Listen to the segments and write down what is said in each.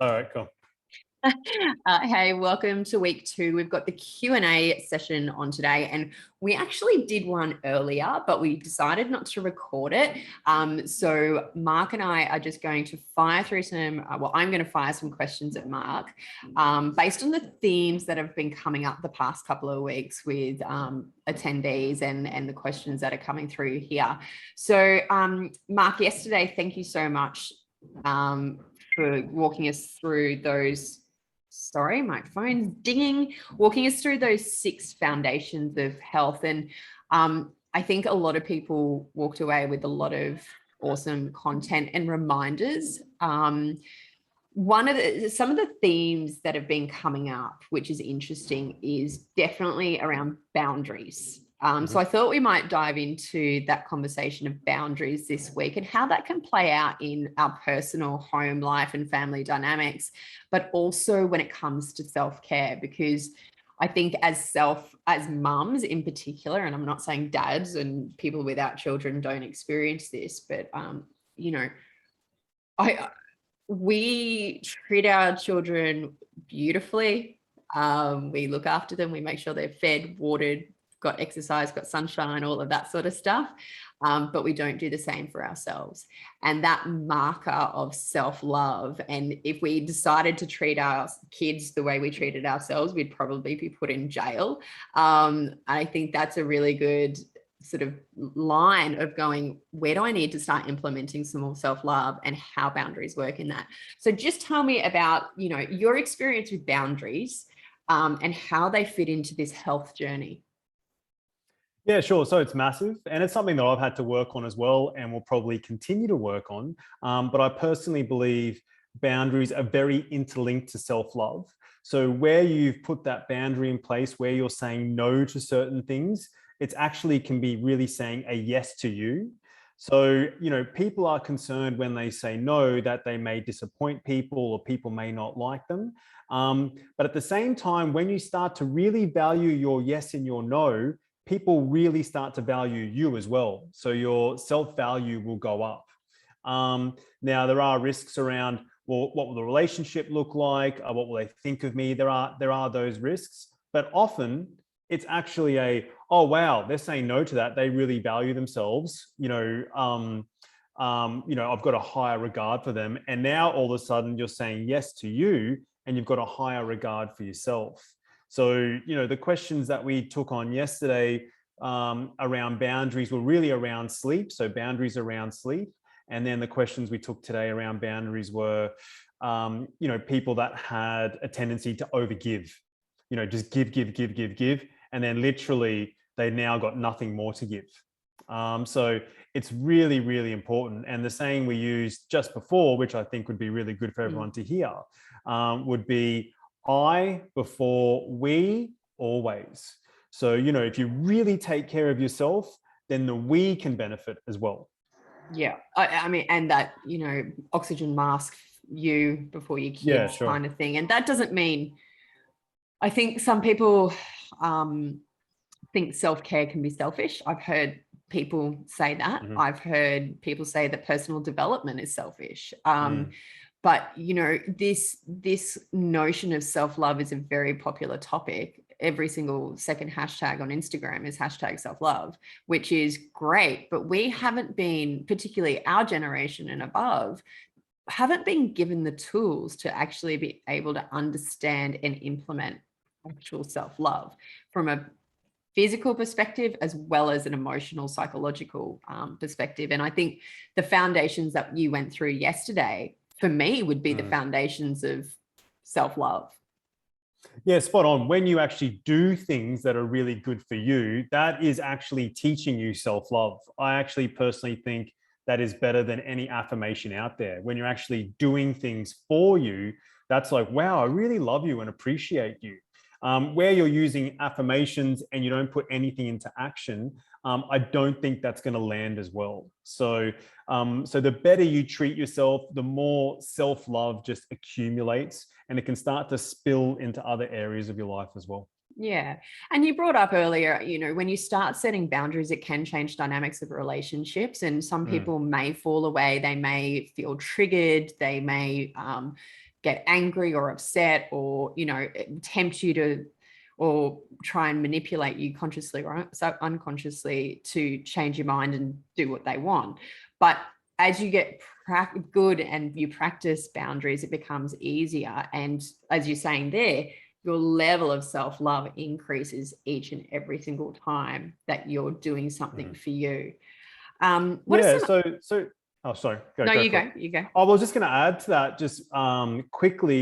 All right, cool. Hey, welcome to week 2. We've got the Q&A session on today, and we actually did one earlier, but we decided not to record it. So Mark and I are just going to fire through I'm going to fire some questions at Mark based on the themes that have been coming up the past couple of weeks with attendees and the questions that are coming through here. So Mark, yesterday, thank you so much for walking us through those. Sorry, my phone's dinging. Walking us through those 6 foundations of health. And I think a lot of people walked away with a lot of awesome content and reminders. Some of the themes that have been coming up, which is interesting, is definitely around boundaries. So I thought we might dive into that conversation of boundaries this week and how that can play out in our personal home life and family dynamics, but also when it comes to self-care, because I think as mums in particular, and I'm not saying dads and people without children don't experience this, but we treat our children beautifully. We look after them. We make sure they're fed, watered, got exercise, got sunshine, all of that sort of stuff. But we don't do the same for ourselves. And that marker of self-love, and if we decided to treat our kids the way we treated ourselves, we'd probably be put in jail. I think that's a really good sort of line of going, where do I need to start implementing some more self-love and how boundaries work in that? So just tell me about, your experience with boundaries and how they fit into this health journey. Yeah, sure. So it's massive, and it's something that I've had to work on as well, and will probably continue to work on. But I personally believe boundaries are very interlinked to self-love. So where you've put that boundary in place, where you're saying no to certain things, it's actually can be really saying a yes to you. So, people are concerned when they say no that they may disappoint people or people may not like them. But at the same time, when you start to really value your yes and your no, people really start to value you as well. So your self-value will go up. Now, there are risks around, well, what will the relationship look like? What will they think of me? There are those risks, but often it's actually oh, wow, they're saying no to that. They really value themselves. I've got a higher regard for them. And now all of a sudden you're saying yes to you, and you've got a higher regard for yourself. So, the questions that we took on yesterday around boundaries were really around sleep. So boundaries around sleep. And then the questions we took today around boundaries were, people that had a tendency to overgive, just give. And then literally they now got nothing more to give. So it's really, really important. And the saying we used just before, which I think would be really good for everyone to hear, would be, I before we always. So, if you really take care of yourself, then the we can benefit as well. Yeah. I mean, and that, oxygen mask you before your kids, yeah, sure. kind of thing. And that doesn't mean, I think some people think self-care can be selfish. I've heard people say that. I've heard people say that personal development is selfish. But, this notion of self-love is a very popular topic. Every single second hashtag on Instagram is hashtag self-love, which is great. But we haven't been, particularly our generation and above, haven't been given the tools to actually be able to understand and implement actual self-love from a physical perspective as well as an emotional, psychological perspective. And I think the foundations that you went through yesterday, for me, would be the foundations of self-love. Yeah, spot on. When you actually do things that are really good for you, that is actually teaching you self-love. I actually personally think that is better than any affirmation out there. When you're actually doing things for you, that's like, wow, I really love you and appreciate you. Where you're using affirmations and you don't put anything into action, I don't think that's going to land as well. So the better you treat yourself, the more self-love just accumulates, and it can start to spill into other areas of your life as well. Yeah. And you brought up earlier, when you start setting boundaries, it can change dynamics of relationships. And some people may fall away. They may feel triggered. They may get angry or upset or, tempt you to, or try and manipulate you consciously or unconsciously to change your mind and do what they want. But as you get good and you practice boundaries, it becomes easier. And as you're saying there, your level of self-love increases each and every single time that you're doing something for you. What are some... Oh, sorry. No, you go. You go. I was just going to add to that just quickly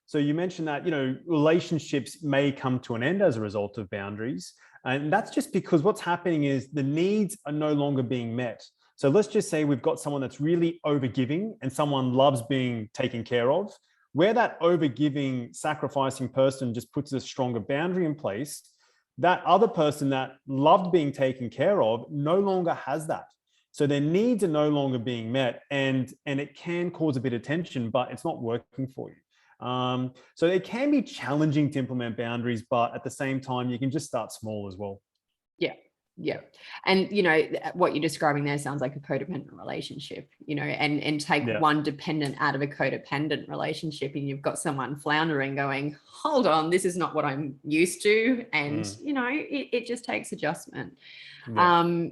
so you mentioned that, relationships may come to an end as a result of boundaries. And that's just because what's happening is the needs are no longer being met. So let's just say we've got someone that's really overgiving and someone loves being taken care of. Where that overgiving, sacrificing person just puts a stronger boundary in place, that other person that loved being taken care of no longer has that. So their needs are no longer being met, and it can cause a bit of tension, but it's not working for you. So it can be challenging to implement boundaries, but at the same time, you can just start small as well. Yeah. Yeah. And, what you're describing there sounds like a codependent relationship, and take one dependent out of a codependent relationship and you've got someone floundering going, hold on, this is not what I'm used to. And, it just takes adjustment. Yeah.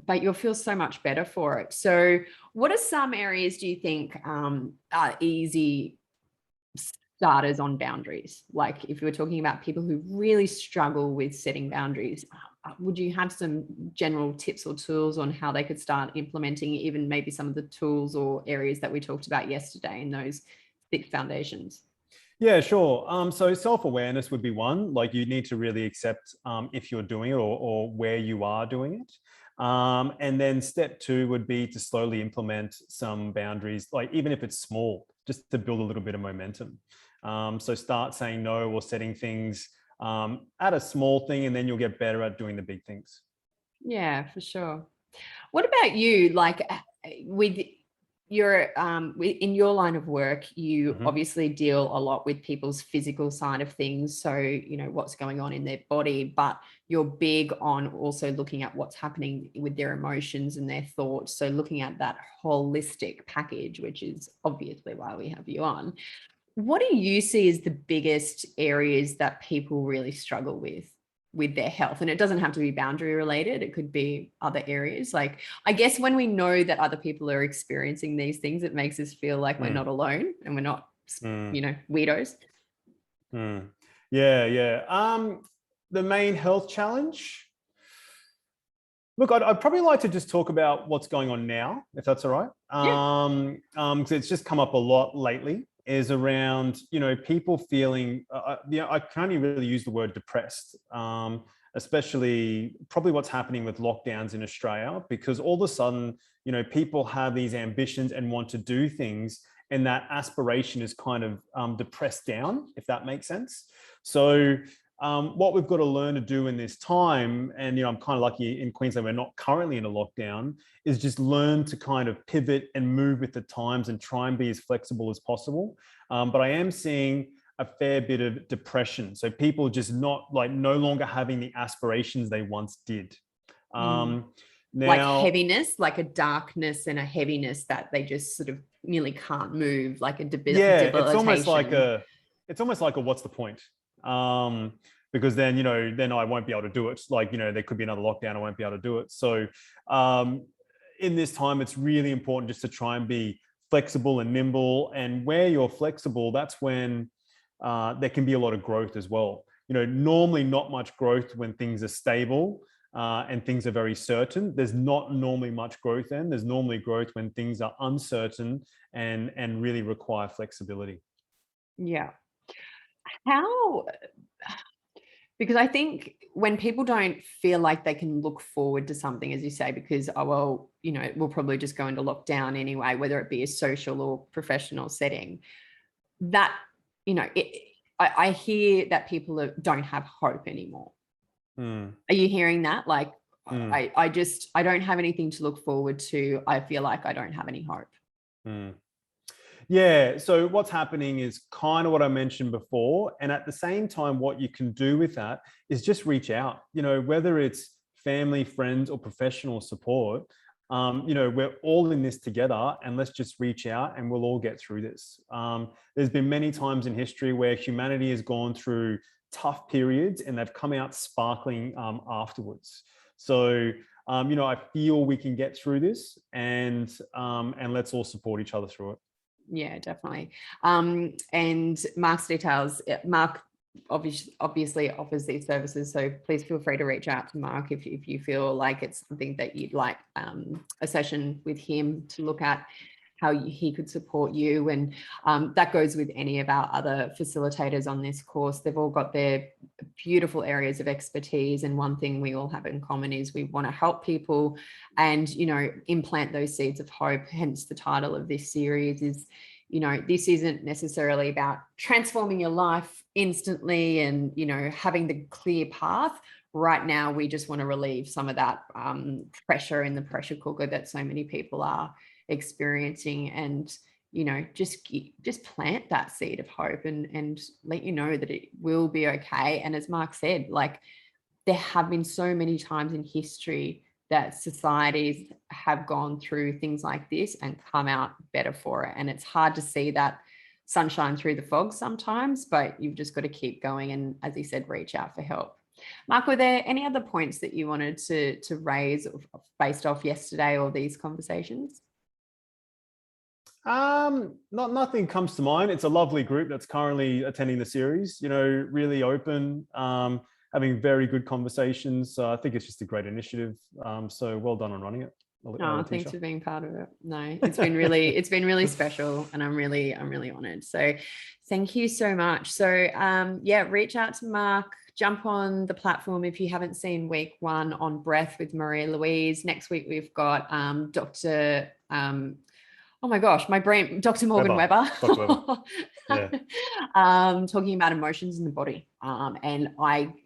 But you'll feel so much better for it. So what are some areas do you think are easy starters on boundaries? Like if you were talking about people who really struggle with setting boundaries, would you have some general tips or tools on how they could start implementing even maybe some of the tools or areas that we talked about yesterday in those 6 foundations? Yeah, sure. So self-awareness would be one. Like you need to really accept if you're doing it or where you are doing it. And then step 2 would be to slowly implement some boundaries, like even if it's small, just to build a little bit of momentum. So start saying no or setting things at a small thing, and then you'll get better at doing the big things. Yeah, for sure. What about you? Like with your in your line of work, you obviously deal a lot with people's physical side of things. So, what's going on in their body, but you're big on also looking at what's happening with their emotions and their thoughts. So looking at that holistic package, which is obviously why we have you on. What do you see as the biggest areas that people really struggle with their health? And it doesn't have to be boundary related. It could be other areas. Like, I guess when we know that other people are experiencing these things, it makes us feel like we're not alone and we're not, weirdos. Yeah. The main health challenge. Look, I'd probably like to just talk about what's going on now, if that's all right. Because it's just come up a lot lately, is around, people feeling, I can only really use the word depressed, especially probably what's happening with lockdowns in Australia, because all of a sudden, people have these ambitions and want to do things, and that aspiration is kind of depressed down, if that makes sense. So what we've got to learn to do in this time, and I'm kind of lucky in Queensland, we're not currently in a lockdown, is just learn to kind of pivot and move with the times and try and be as flexible as possible. But I am seeing a fair bit of depression. So people just no longer having the aspirations they once did. Now, like heaviness, like a darkness and a heaviness that they just sort of nearly can't move, like a debilitation. It's almost like a what's the point? Because then I won't be able to do it. Like, there could be another lockdown, I won't be able to do it. So in this time, it's really important just to try and be flexible and nimble. And where you're flexible, that's when there can be a lot of growth as well. Normally not much growth when things are stable and things are very certain. There's not normally much growth then. There's normally growth when things are uncertain and really require flexibility. Yeah. Because I think when people don't feel like they can look forward to something, as you say, because, we'll probably just go into lockdown anyway, whether it be a social or professional setting, that, I hear that people don't have hope anymore. Are you hearing that? Like, I don't have anything to look forward to. I feel like I don't have any hope. Yeah, so what's happening is kind of what I mentioned before. And at the same time, what you can do with that is just reach out, whether it's family, friends, or professional support. we're all in this together, and let's just reach out and we'll all get through this. There's been many times in history where humanity has gone through tough periods and they've come out sparkling afterwards. So, I feel we can get through this, and let's all support each other through it. Yeah, definitely. And Mark's details, Mark obviously offers these services, so please feel free to reach out to Mark if you feel like it's something that you'd like a session with him to look at how he could support you. And that goes with any of our other facilitators on this course. They've all got their beautiful areas of expertise, and one thing we all have in common is we want to help people and implant those seeds of hope. Hence the title of this series is, this isn't necessarily about transforming your life instantly and having the clear path. Right now we just want to relieve some of that pressure in the pressure cooker that so many people are experiencing, and just plant that seed of hope and let you know that it will be okay. And as Mark said, like, there have been so many times in history that societies have gone through things like this and come out better for it. And it's hard to see that sunshine through the fog sometimes, but you've just got to keep going, and as he said, reach out for help. Mark, were there any other points that you wanted to raise based off yesterday or these conversations? Nothing comes to mind. It's a lovely group that's currently attending the series, really open, having very good conversations. I think it's just a great initiative. So well done on running it. Thanks for being part of it. No, it's been really special, and I'm really honored. So thank you so much. So reach out to Mark, jump on the platform if you haven't seen week 1 on breath with Marie Louise. Next week we've got Dr. Oh my gosh, my brain, Dr. Morgan Webber. Dr. Webber. Yeah. Talking about emotions in the body. And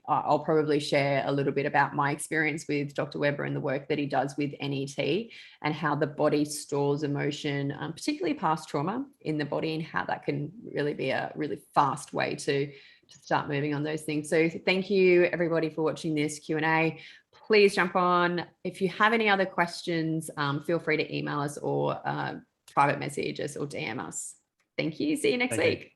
I'll probably share a little bit about my experience with Dr. Webber and the work that he does with NET and how the body stores emotion, particularly past trauma in the body, and how that can really be a really fast way to start moving on those things. So thank you everybody for watching this Q&A. Please jump on. If you have any other questions, feel free to email us or private message us or DM us. Thank you. See you next week.